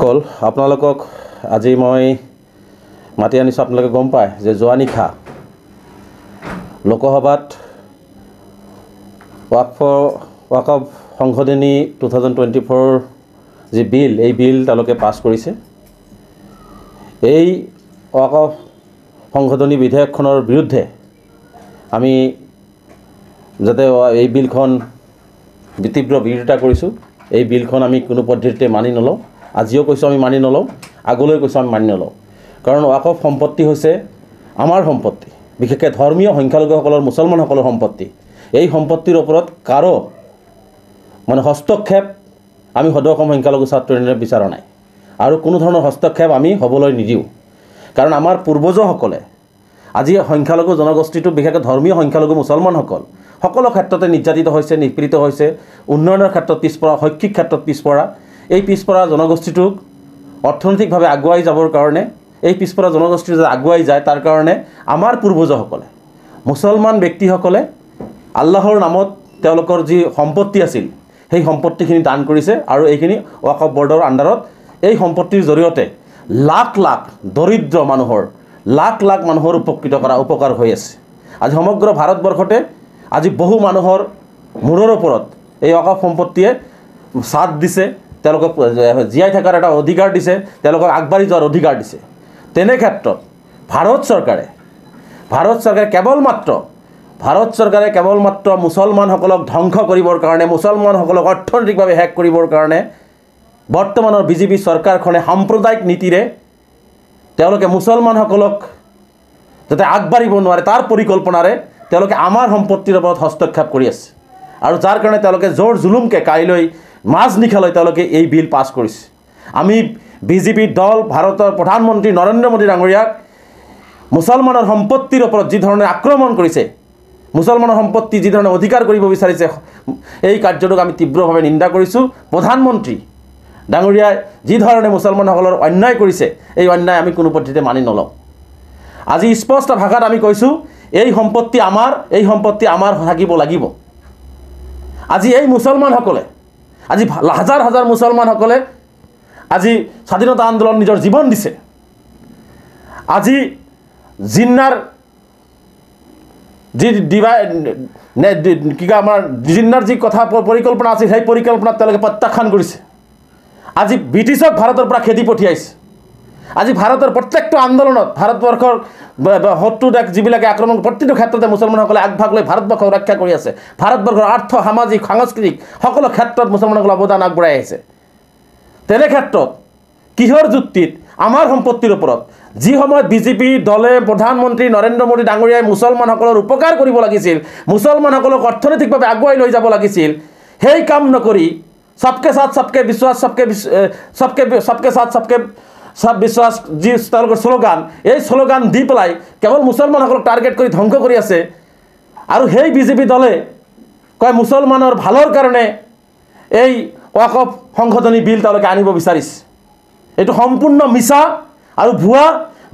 কল আপোনালোকক আজি মই মাতি আনিছোঁ। আপোনালোকে গম পায় যে যোৱা নিশা লোকসভাত ৱাকফ সংশোধনী 2024 যি বিল, এই বিল তেওঁলোকে পাছ কৰিছে। এই ৱাকফ সংশোধনী বিধেয়কখনৰ বিৰুদ্ধে আমি যাতে এই বিলখন তীব্ৰ বিৰোধিতা কৰিছোঁ। এই বিলখন আমি কোনো পদ্ধতিতে মানি নলওঁ। আজিও কৈছোঁ আমি মানি নলওঁ, আগলৈ কৈছোঁ আমি মানি নলওঁ। কাৰণ ৱাকফ সম্পত্তি হৈছে আমাৰ সম্পত্তি, বিশেষকৈ ধৰ্মীয় সংখ্যালঘুসকলৰ, মুছলমানসকলৰ সম্পত্তি। এই সম্পত্তিৰ ওপৰত কাৰো হস্তক্ষেপ আমি সদৌ অসম সংখ্যালঘু ছাত্ৰ ইউনিয়নে বিচৰা নাই, আৰু কোনো ধৰণৰ হস্তক্ষেপ আমি হ'বলৈ নিদিওঁ। কাৰণ আমাৰ পূৰ্বজসকলে আজি সংখ্যালঘু জনগোষ্ঠীটো, বিশেষকৈ ধৰ্মীয় সংখ্যালঘু মুছলমানসকল সকলো ক্ষেত্ৰতে নিৰ্যাতিত হৈছে, নিপীড়িত হৈছে। উন্নয়নৰ ক্ষেত্ৰত পিছপৰা, শৈক্ষিক ক্ষেত্ৰত পিছপৰা। এই পিছপৰা জনগোষ্ঠীটোক অৰ্থনৈতিকভাৱে আগুৱাই যাবৰ কাৰণে, এই পিছপৰা জনগোষ্ঠী যে আগুৱাই যায় তাৰ কাৰণে আমাৰ পূৰ্বজসকলে, মুছলমান ব্যক্তিসকলে আল্লাহৰ নামত তেওঁলোকৰ যি সম্পত্তি আছিল সেই সম্পত্তিখিনি দান কৰিছে, আৰু এইখিনি ৱাকফ বৰ্ডৰ আণ্ডাৰত এই সম্পত্তিৰ জৰিয়তে লাখ লাখ দৰিদ্ৰ মানুহৰ, লাখ লাখ মানুহৰ উপকাৰ হৈ আছে। আজি সমগ্ৰ ভাৰতবৰ্ষতে আজি বহু মানুহৰ মূৰৰ ওপৰত এই ৱাকফ সম্পত্তিয়ে ছাদ দিছে, তেওঁলোকক জীয়াই থকাৰ এটা অধিকাৰ দিছে, তেওঁলোকক আগবাঢ়ি যোৱাৰ অধিকাৰ দিছে। তেনে ক্ষেত্ৰত ভাৰত চৰকাৰে কেৱল মাত্ৰ মুছলমানসকলক ধ্বংস কৰিবৰ কাৰণে, মুছলমানসকলক অৰ্থনৈতিকভাৱে শেষ কৰিবৰ কাৰণে বৰ্তমানৰ বিজেপি চৰকাৰখনে সাম্প্ৰদায়িক নীতিৰে তেওঁলোকে মুছলমানসকলক যাতে আগবাঢ়িব নোৱাৰে তাৰ পৰিকল্পনাৰে তেওঁলোকে আমাৰ সম্পত্তিৰ ওপৰত হস্তক্ষেপ কৰি আছে, আৰু যাৰ কাৰণে তেওঁলোকে জোৰ জুলুমকৈ কাইলৈ মাজনিশালৈ তেওঁলোকে এই বিল পাছ কৰিছে। আমি বিজেপি দল, ভাৰতৰ প্ৰধানমন্ত্ৰী নৰেন্দ্ৰ মোদী ডাঙৰীয়াক মুছলমানৰ সম্পত্তিৰ ওপৰত যি ধৰণে আক্ৰমণ কৰিছে, মুছলমানৰ সম্পত্তি যি ধৰণে অধিকাৰ কৰিব বিচাৰিছে, এই কাৰ্যটোক আমি তীব্ৰভাৱে নিন্দা কৰিছোঁ। প্ৰধানমন্ত্ৰী ডাঙৰীয়াই যি ধৰণে মুছলমানসকলৰ অন্যায় কৰিছে, এই অন্যায় আমি কোনো পদ্ধতিতে মানি নলওঁ। আজি স্পষ্ট ভাষাত আমি কৈছোঁ, এই সম্পত্তি আমাৰ থাকিব লাগিব। আজি এই মুছলমানসকলে, আজি হাজাৰ হাজাৰ মুছলমানসকলে আজি স্বাধীনতা আন্দোলন নিজৰ জীৱন দিছে। আজি জিন্নাৰ যি কথা পৰিকল্পনা আছিল, সেই পৰিকল্পনাত তেওঁলোকে প্ৰত্যাখ্যান কৰিছে। আজি ব্ৰিটিছক ভাৰতৰ পৰা খেদি পঠিয়াইছে। আজি ভাৰতৰ প্ৰত্যেকটো আন্দোলনত ভাৰতবৰ্ষৰ শত্ৰু দেশ যিবিলাকে আক্ৰমণ, প্ৰতিটো ক্ষেত্ৰতে মুছলমানসকলে আগভাগ লৈ ভাৰতবৰ্ষক ৰক্ষা কৰি আছে। ভাৰতবৰ্ষৰ আৰ্থ, সামাজিক, সাংস্কৃতিক সকলো ক্ষেত্ৰত মুছলমানসকলে অৱদান আগবঢ়াই আহিছে। তেনে ক্ষেত্ৰত কিহৰ যুক্তিত আমাৰ সম্পত্তিৰ ওপৰত, যি সময়ত বিজেপি দলে, প্ৰধানমন্ত্ৰী নৰেন্দ্ৰ মোদী ডাঙৰীয়াই মুছলমানসকলৰ উপকাৰ কৰিব লাগিছিল, মুছলমানসকলক অৰ্থনৈতিকভাৱে আগুৱাই লৈ যাব লাগিছিল, সেই কাম নকৰি সবকে সাথ সবকে বিশ্বাস, সবকে সাথ সবকে সব বিশ্বাস যি তেওঁলোকৰ শ্লোগান, এই শ্লোগান দি পেলাই কেৱল মুছলমানসকলক টাৰ্গেট কৰি ধ্বংস কৰি আছে। আৰু সেই বিজেপি দলে কয় মুছলমানৰ ভালৰ কাৰণে এই ৱাকফ সংশোধনী বিল তেওঁলোকে আনিব বিচাৰিছে। এইটো সম্পূৰ্ণ মিছা আৰু ভুৱা।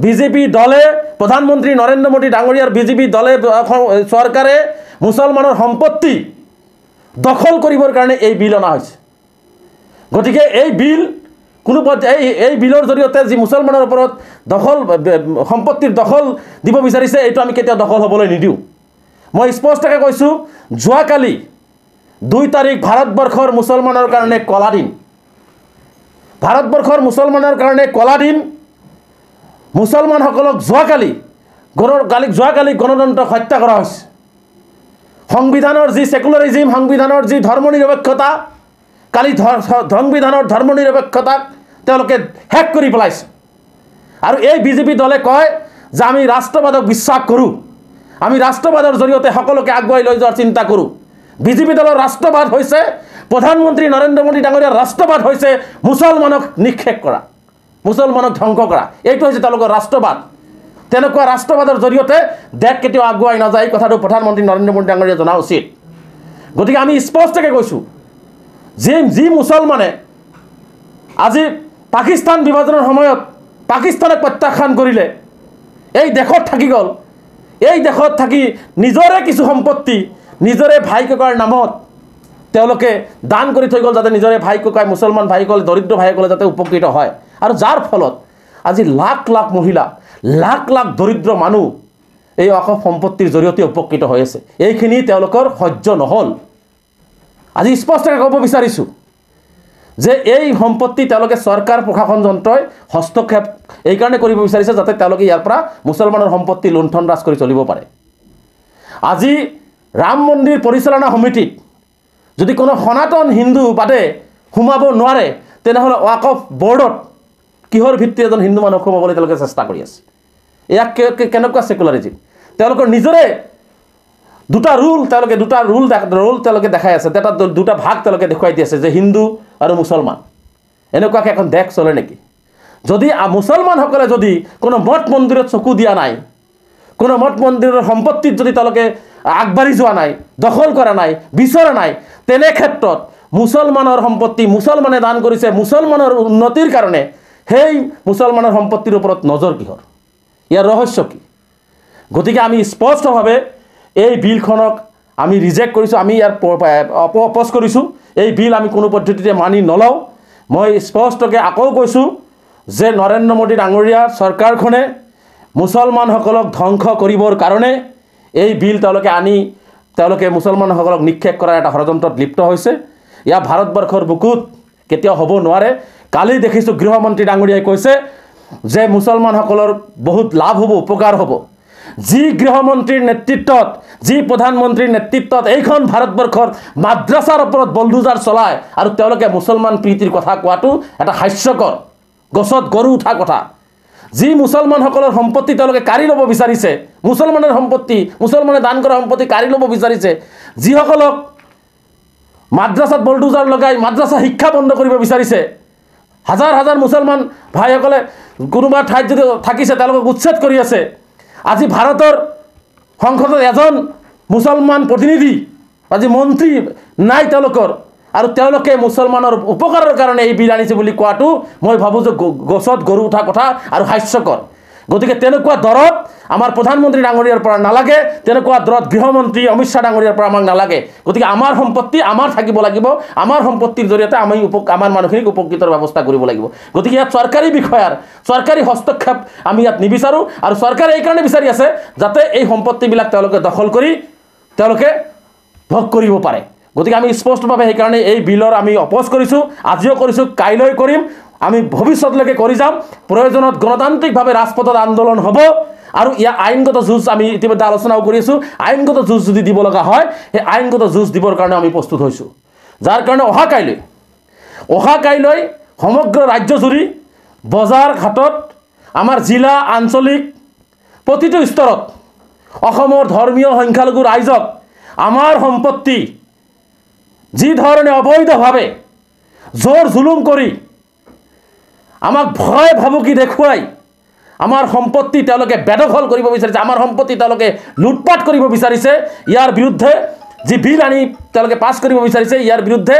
বিজেপি দলে, প্ৰধানমন্ত্ৰী নৰেন্দ্ৰ মোদী ডাঙৰীয়াৰ বিজেপি দলে, চৰকাৰে মুছলমানৰ সম্পত্তি দখল কৰিবৰ কাৰণে এই বিল অনা হৈছে। গতিকে এই বিল এই বিলৰ জৰিয়তে যি মুছলমানৰ ওপৰত সম্পত্তিৰ দখল দিব বিচাৰিছে, এইটো আমি কেতিয়াও দখল হ'বলৈ নিদিওঁ। মই স্পষ্টকৈ কৈছোঁ, যোৱাকালি 2 তাৰিখ ভাৰতবৰ্ষৰ মুছলমানৰ কাৰণে কলা দিন। ভাৰতবৰ্ষৰ মুছলমানৰ কাৰণে কলা দিন। মুছলমানসকলক যোৱাকালি গণতন্ত্ৰক হত্যা কৰা হৈছে। সংবিধানৰ যি ছেকুলাৰিজিম, সংবিধানৰ যি ধৰ্মনিৰপেক্ষতা, কালি সংবিধানৰ ধৰ্মনিৰপেক্ষতাক তেওঁলোকে শেষ কৰি পেলাইছে। আৰু এই বিজেপি দলে কয় যে আমি ৰাষ্ট্ৰবাদক বিশ্বাস কৰোঁ, আমি ৰাষ্ট্ৰবাদৰ জৰিয়তে সকলোকে আগুৱাই লৈ যোৱাৰ চিন্তা কৰোঁ। বিজেপি দলৰ ৰাষ্ট্ৰবাদ হৈছে, প্ৰধানমন্ত্ৰী নৰেন্দ্ৰ মোদী ডাঙৰীয়াৰ ৰাষ্ট্ৰবাদ হৈছে মুছলমানক নিক্ষেপ কৰা, মুছলমানক ধ্বংস কৰা। এইটো হৈছে তেওঁলোকৰ ৰাষ্ট্ৰবাদ। তেনেকুৱা ৰাষ্ট্ৰবাদৰ জৰিয়তে দেশ কেতিয়াও আগুৱাই নাযায়, এই কথাটো প্ৰধানমন্ত্ৰী নৰেন্দ্ৰ মোদী ডাঙৰীয়াই জনা উচিত। গতিকে আমি স্পষ্টকৈ কৈছোঁ, যি মুছলমানে আজি পাকিস্তান বিভাজনৰ সময়ত পাকিস্তানক প্ৰত্যাখ্যান কৰিলে, এই দেশত থাকি গ'ল, এই দেশত থাকি নিজৰে কিছু সম্পত্তি নিজৰে ভাই ককাৰ নামত তেওঁলোকে দান কৰি থৈ গ'ল যাতে নিজৰে ভাই ককাই মুছলমান ভাইসকল দৰিদ্ৰ ভাইসকলে যাতে উপকৃত হয় আৰু যাৰ ফলত আজি লাখ লাখ মহিলা লাখ লাখ দৰিদ্ৰ মানুহ এই ওয়াকফ সম্পত্তিৰ জৰিয়তে উপকৃত হৈ আছে এইখিনি তেওঁলোকৰ সহ্য নহ'ল আজি স্পষ্টকৈ ক'ব বিচাৰিছোঁ যে এই সম্পত্তি তেওঁলোকে চৰকাৰ প্ৰশাসন যন্ত্ৰই হস্তক্ষেপ এই কাৰণে কৰিব বিচাৰিছে যাতে তেওঁলোকে ইয়াৰ পৰা মুছলমানৰ সম্পত্তি লুণ্ঠন ৰাজ কৰি চলিব পাৰে আজি ৰাম মন্দিৰ পৰিচালনা সমিতিত যদি কোনো সনাতন হিন্দু বাদে সোমাব নোৱাৰে তেনেহ'লে ওয়াকফ বৰ্ডত কিহৰ ভিত্তিত এজন হিন্দু মানুহক সোমাবলৈ তেওঁলোকে চেষ্টা কৰি আছে ইয়াক কেনেকুৱা সেকুলাৰিজম তেওঁলোকৰ নিজৰে দুটা ৰুল তেওঁলোকে দেখাই আছে দুটা ভাগ তেওঁলোকে দেখুৱাই দি আছে যে হিন্দু আৰু মুছলমান এনেকুৱাকৈ এখন দেশ চলে নেকি যদি মুছলমানসকলে যদি কোনো মঠ মন্দিৰত চকু দিয়া নাই কোনো মঠ মন্দিৰৰ সম্পত্তিত যদি তেওঁলোকে আগবাঢ়ি যোৱা নাই দখল কৰা নাই বিচৰা নাই তেনে ক্ষেত্ৰত মুছলমানৰ সম্পত্তি মুছলমানে দান কৰিছে মুছলমানৰ উন্নতিৰ কাৰণে সেই মুছলমানৰ সম্পত্তিৰ ওপৰত নজৰ কিহৰ ইয়াৰ ৰহস্য কি গতিকে আমি স্পষ্টভাৱে এই বিলখনক আমি ৰিজেক্ট কৰিছোঁ আমি ইয়াৰ অপ'জ কৰিছোঁ এই বিল আমি কোনো পদ্ধতিতে মানি নলওঁ মই স্পষ্টকৈ আকৌ কৈছোঁ যে নৰেন্দ্ৰ মোদী ডাঙৰীয়াৰ চৰকাৰখনে মুছলমানসকলক ধ্বংস কৰিবৰ কাৰণে এই বিল তেওঁলোকে মুছলমানসকলক নিক্ষেপ কৰাৰ এটা ষড়যন্ত্ৰত লিপ্ত হৈছে ইয়াৰ ভাৰতবৰ্ষৰ বুকুত কেতিয়াও হ'ব নোৱাৰে কালি দেখিছোঁ গৃহমন্ত্ৰী ডাঙৰীয়াই কৈছে যে মুছলমানসকলৰ বহুত লাভ হ'ব উপকাৰ হ'ব যি গৃহমন্ত্ৰীৰ নেতৃত্বত যি প্ৰধানমন্ত্ৰীৰ নেতৃত্বত এইখন ভাৰতবৰ্ষৰ মাদ্ৰাছাৰ ওপৰত বলডোজাৰ চলায় আৰু তেওঁলোকে মুছলমান প্ৰীতিৰ কথা কোৱাটো এটা হাস্যকৰ গছত গৰু উঠা কথা যি মুছলমানসকলৰ সম্পত্তি তেওঁলোকে কাঢ়ি ল'ব বিচাৰিছে মুছলমানৰ সম্পত্তি মুছলমানে দান কৰা সম্পত্তি কাঢ়ি ল'ব বিচাৰিছে যিসকলক মাদ্ৰাছাত বলডোজাৰ লগাই মাদ্ৰাছা শিক্ষা বন্ধ কৰিব বিচাৰিছে হাজাৰ হাজাৰ মুছলমান ভাইসকলে কোনোবা ঠাইত যদি থাকিছে তেওঁলোকক উচ্ছেদ কৰি আছে আজি ভাৰতৰ সংসদত এজন মুছলমান প্ৰতিনিধি আজি মন্ত্ৰী নাই তেওঁলোকৰ আৰু তেওঁলোকে মুছলমানৰ উপকাৰৰ কাৰণে এই বিল আনিছে বুলি কোৱাটো মই ভাবোঁ যে গছত গৰু উঠা কথা আৰু হাস্যকৰ গতিকে তেনেকুৱা দৰত আমাৰ প্ৰধানমন্ত্ৰী ডাঙৰীয়াৰ পৰা নালাগে তেনেকুৱা দৰত গৃহমন্ত্ৰী অমিত শ্বাহ ডাঙৰীয়াৰ পৰা আমাক নালাগে গতিকে আমাৰ সম্পত্তি আমাৰ থাকিব লাগিব আমাৰ সম্পত্তিৰ জৰিয়তে আমি আমাৰ মানুহখিনিক উপকৃতৰ ব্যৱস্থা কৰিব লাগিব গতিকে ইয়াত চৰকাৰী বিষয়াৰ চৰকাৰী হস্তক্ষেপ আমি ইয়াত নিবিচাৰোঁ আৰু চৰকাৰে এইকাৰণে বিচাৰি আছে যাতে এই সম্পত্তিবিলাক তেওঁলোকে দখল কৰি তেওঁলোকে ভোগ কৰিব পাৰে গতিকে আমি স্পষ্টভাৱে সেইকাৰণে এই বিলৰ আমি অপ'জ কৰিছোঁ আজিও কৰিছোঁ কাইলৈ কৰিম আমি ভৱিষ্যতলৈকে কৰি যাম প্ৰয়োজনত গণতান্ত্ৰিকভাৱে ৰাজপথত আন্দোলন হ'ব আৰু ইয়াৰ আইনগত যুঁজ আমি ইতিমধ্যে আলোচনাও কৰি আছোঁ আইনগত যুঁজ যদি দিব লগা হয় সেই আইনগত যুঁজ দিবৰ কাৰণে আমি প্ৰস্তুত হৈছোঁ যাৰ কাৰণে অহা কাইলৈ সমগ্ৰ ৰাজ্যজুৰি বজাৰ ঘাটত আমাৰ জিলা আঞ্চলিক প্ৰতিটো স্তৰত অসমৰ ধৰ্মীয় সংখ্যালঘু ৰাইজক আমাৰ সম্পত্তি যি ধৰণে অবৈধভাৱে জোৰ জুলুম কৰি আমাক ভয় ভাবুকি দেখুৱাই আমাৰ সম্পত্তি তেওঁলোকে বেদখল কৰিব বিচাৰিছে আমাৰ সম্পত্তি তেওঁলোকে লুটপাট কৰিব বিচাৰিছে ইয়াৰ বিৰুদ্ধে যি বিল আনি তেওঁলোকে পাছ কৰিব বিচাৰিছে ইয়াৰ বিৰুদ্ধে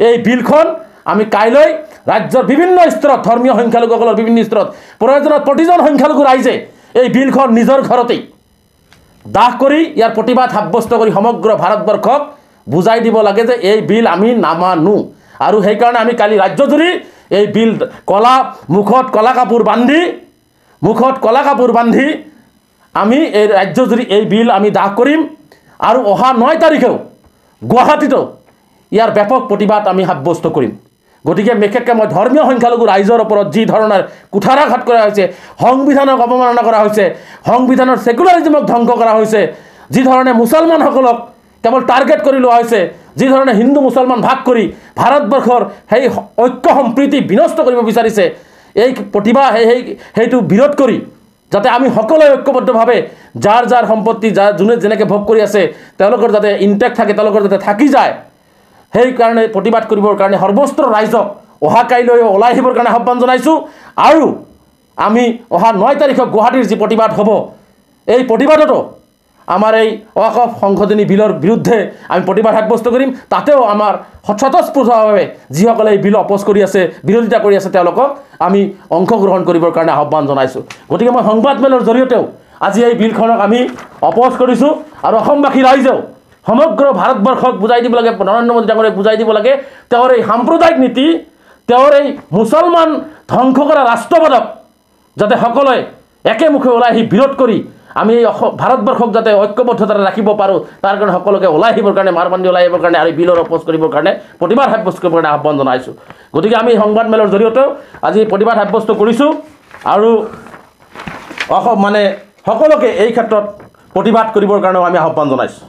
এই বিলখন আমি কাইলৈ ৰাজ্যৰ বিভিন্ন স্তৰত ধৰ্মীয় সংখ্যালঘুসকলৰ বিভিন্ন স্তৰত প্ৰয়োজনত প্ৰতিজন সংখ্যালঘু ৰাইজে এই বিলখন নিজৰ ঘৰতেই দাহ কৰি ইয়াৰ প্ৰতিবাদ সাব্যস্ত কৰি সমগ্ৰ ভাৰতবৰ্ষক বুজাই দিব লাগে যে এই বিল আমি নামানো আৰু সেইকাৰণে আমি কালি ৰাজ্যজুৰি এই বিল মুখত কলা কাপোৰ বান্ধি আমি এই ৰাজ্যজুৰি এই বিল আমি দাহ কৰিম আৰু অহা 9 তাৰিখেও গুৱাহাটীতো ইয়াৰ ব্যাপক প্ৰতিবাদ আমি সাব্যস্ত কৰিম গতিকে বিশেষকৈ মই ধৰ্মীয় সংখ্যালঘু ৰাইজৰ ওপৰত যি ধৰণৰ কুঠাৰাঘাত কৰা হৈছে সংবিধানক অৱমাননা কৰা হৈছে সংবিধানৰ সেকুলাৰিজমক ধ্বংস কৰা হৈছে যি ধৰণে মুছলমানসকলক কেৱল টাৰ্গেট কৰি লোৱা হৈছে যি ধৰণে হিন্দু মুছলমান ভাগ কৰি ভাৰতবৰ্ষৰ সেই ঐক্য সম্প্ৰীতি বিনষ্ট কৰিব বিচাৰিছে এই প্ৰতিভা সেইটো বিৰোধ কৰি যাতে আমি সকলোৱে ঐক্যবদ্ধভাৱে যাৰ সম্পত্তি যোনে যেনেকৈ ভোগ কৰি আছে তেওঁলোকৰ যাতে ইনটেক্ট থাকে তেওঁলোকৰ যাতে থাকি যায় সেইকাৰণে প্ৰতিবাদ কৰিবৰ কাৰণে সৰ্বস্ত্ৰ ৰাইজক অহা কাইলৈ ওলাই আহিবৰ কাৰণে আহ্বান জনাইছোঁ আৰু আমি অহা 9 তাৰিখত গুৱাহাটীৰ যি প্ৰতিবাদ হ'ব এই প্ৰতিবাদতো আমাৰ এই ওয়াকফ সংশোধনী বিলৰ বিৰুদ্ধে আমি প্ৰতিবাদ সাব্যস্ত কৰিম তাতেও আমাৰ স্বতঃস্ফূৰ্তভাৱে যিসকলে এই বিল অপ'জ কৰি আছে বিৰোধিতা কৰি আছে তেওঁলোকক আমি অংশগ্ৰহণ কৰিবৰ কাৰণে আহ্বান জনাইছোঁ গতিকে মই সংবাদমেলৰ জৰিয়তেও আজি এই বিলখনক আমি অপ'জ কৰিছোঁ আৰু অসমবাসী ৰাইজেও সমগ্ৰ ভাৰতবৰ্ষক বুজাই দিব লাগে, নৰেন্দ্ৰ মোদী ডাঙৰীয়াক বুজাই দিব লাগে তেওঁৰ এই সাম্প্ৰদায়িক নীতি, তেওঁৰ এই মুছলমান ধ্বংস কৰা ৰাষ্ট্ৰবাদক যাতে সকলোৱে একেমুখে ওলাই আহি বিৰোধ কৰি আমি এই ভাৰতবৰ্ষক যাতে ঐক্যবদ্ধতাৰে ৰাখিব পাৰোঁ, তাৰ কাৰণে সকলোকে ওলাই আহিবৰ কাৰণে, মাৰবান্ধি ওলাই আহিবৰ কাৰণে আৰু বিলৰ অপোজ কৰিবৰ কাৰণে, প্ৰতিবাদ সাব্যস্ত কৰিবৰ কাৰণে আহ্বান জনাইছোঁ। গতিকে আমি সংবাদমেলৰ জৰিয়তেও আজি প্ৰতিবাদ সাব্যস্ত কৰিছোঁ আৰু মানে সকলোকে এই ক্ষেত্ৰত প্ৰতিবাদ কৰিবৰ কাৰণেও আমি আহ্বান জনাইছোঁ।